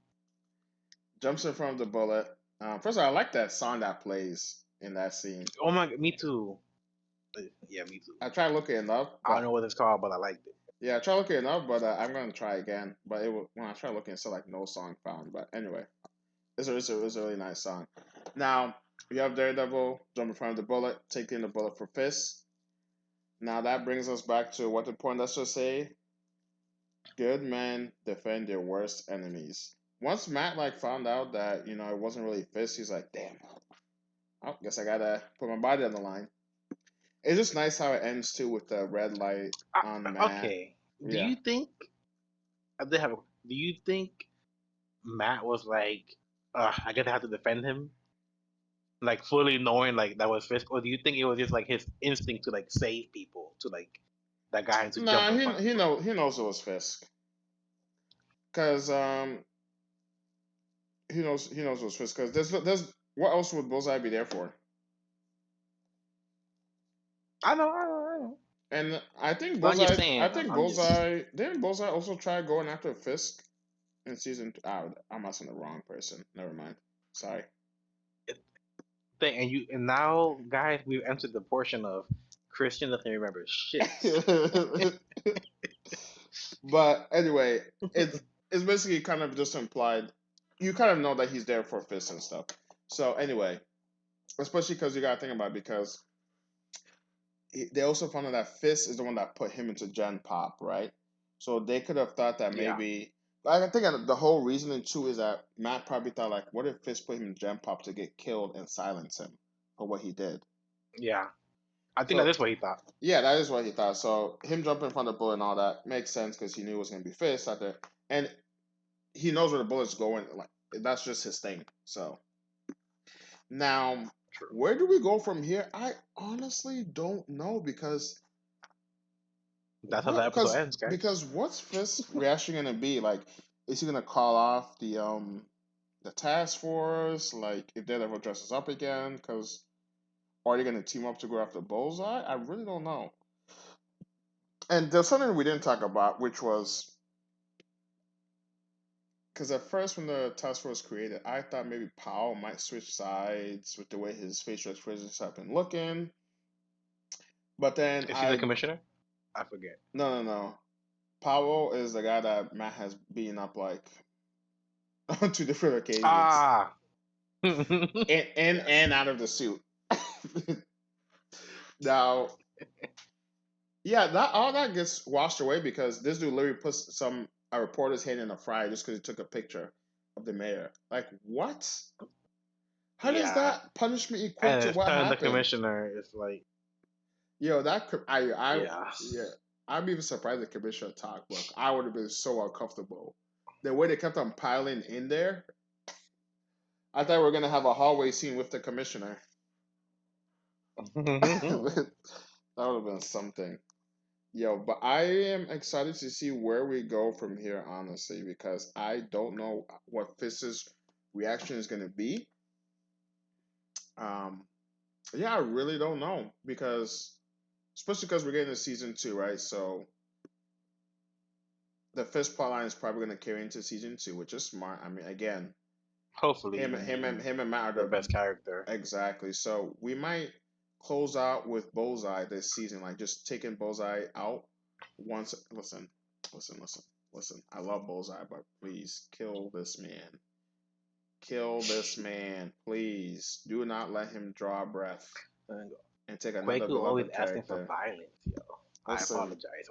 jumps in front of the bullet. First of all, I like that song that plays in that scene. Oh my, me too. Yeah, me too. I tried looking it up, I don't but know what it's called, but I liked it. yeah, I tried looking it up, but I'm gonna try again. But when I tried looking, it's still like no song found. But anyway, it's a really nice song. Now you have Daredevil jump in front of the bullet, taking the bullet for Fist. Now that brings us back to what the point let's just say. Good men defend their worst enemies. Once Matt like found out that it wasn't really Fist, he's like, damn. I guess I gotta put my body on the line. It's just nice how it ends too with the red light on Matt. Okay. Do Yeah. you think I did have? Do you think Matt was like, I guess I have to defend him? like fully knowing like that was Fisk, or do you think it was just like his instinct to like save people, to like that got him to jump Nah, in front of him? he knows it was Fisk, cause he knows it was Fisk, cause there's what else would Bullseye be there for? I know. And I'm just saying. I'm just. Bullseye didn't Bullseye also try going after Fisk in season two? Ah, I'm asking the wrong person. Never mind. Sorry. Thing, and now, guys, we've entered the portion of Christian doesn't remember shit. But anyway, it's basically kind of just implied. You kind of know that he's there for Fisk and stuff. So anyway, especially because you gotta think about it, because they also found out that Fisk is the one that put him into Gen Pop, right? So they could have thought that Yeah, maybe. Like, I think the whole reasoning too is that Matt probably thought like, what if Fisk put him in Gen Pop to get killed and silence him for what he did? yeah. I think that So is what he thought. yeah, that is what he thought. So him jumping in front of the bullet and all that makes sense because he knew it was gonna be Fisk out there, and he knows where the bullet's going. Like that's just his thing. So now, True. where do we go from here? I honestly don't know because That's how the episode ends, guys. because what's Fisk's reaction gonna be? Like, is he gonna call off the task force? Like, if Daredevil dresses up again? Because are they gonna team up to go after Bullseye? I really don't know. And there's something we didn't talk about, which was because at first when the task force was created, I thought maybe Powell might switch sides with the way his facial expressions have been looking. But then Is he the commissioner? I forget. no. Powell is the guy that Matt has beaten up like on two different occasions. Ah. And out of the suit. Now, yeah, that all that gets washed away because this dude literally puts a reporter's head in a fry just because he took a picture of the mayor. Like, what? How does Yeah. that punishment equate And to it's what telling the happened? commissioner is like, Yo, yeah. I'm even surprised the commissioner talked, but I would have been so uncomfortable. The way they kept on piling in there, I thought we were gonna have a hallway scene with the commissioner. That would have been something. Yo, but I am excited to see where we go from here, honestly, because I don't know what Fisk's reaction is gonna be. Um, yeah, I really don't know because, especially because we're getting to season two, right? So the Fisk plotline is probably gonna carry into season two, which is smart. I mean, again, Hopefully, him and Matt the are best character. exactly. So we might close out with Bullseye this season, like just taking Bullseye out once. Listen. I love Bullseye, but please kill this man. Kill this man, please. Do not let him draw a breath and take another Kwaku always beloved asking for character. violence, yo. I apologize,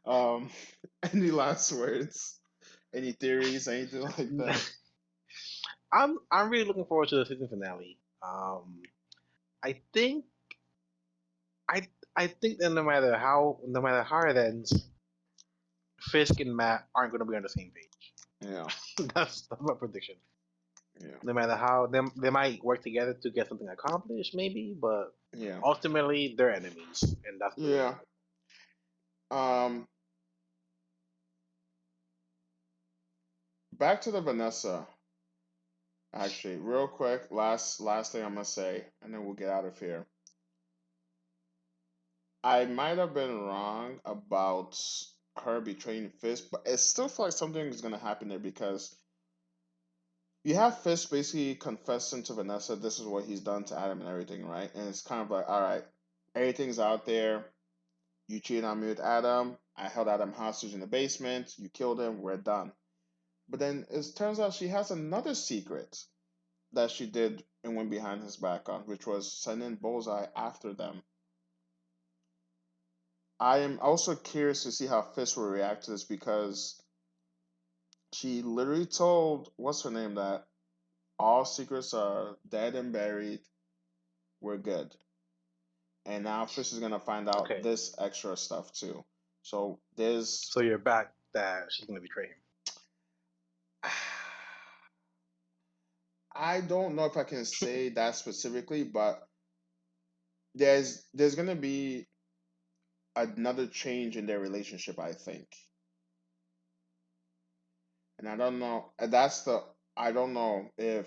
um, any last words? Any theories? Anything like that? audience. I'm really looking forward to the season finale. I think I think that no matter how it ends, Fisk and Matt aren't going to be on the same page. Yeah. That's my prediction. Yeah. No matter how they might work together to get something accomplished, maybe, but Yeah. ultimately they're enemies, and that's Yeah. Back to the Vanessa. Actually, real quick, last thing I'm gonna say, and then we'll get out of here. I might have been wrong about her betraying Fisk, but it still feels like something is gonna happen there because you have Fisk basically confessing to Vanessa this is what he's done to Adam and everything, right? And it's kind of like, all right, everything's out there. You cheated on me with Adam. I held Adam hostage in the basement. You killed him. We're done. But then it turns out she has another secret that she did and went behind his back on, which was sending Bullseye after them. I am also curious to see how Fisk will react to this because she literally told what's her name that all secrets are dead and buried. We're good. And now Fisk is gonna find out okay. this extra stuff too. So there's. So you're back that she's gonna betray him. I don't know if I can say that specifically, but there's gonna be another change in their relationship, I think. And I don't know. That's the. I don't know if.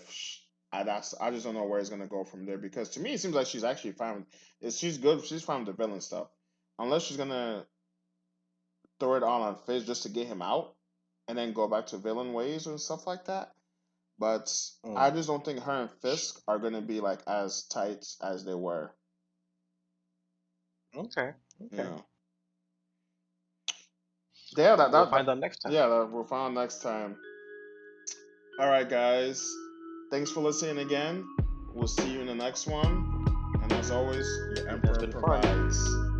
That's. I just don't know where it's gonna go from there because to me it seems like she's actually found. Is she's good. She's found the villain stuff, unless she's gonna throw it on Fizz just to get him out, and then go back to villain ways and stuff like that. But I Mm. just don't think her and Fisk are gonna be like as tight as they were. Okay. You Okay. know. Yeah, We'll find out next time. yeah, we'll find out next time. All right, guys. Thanks for listening again. We'll see you in the next one. And as always, your It has Emperor been fun. provides.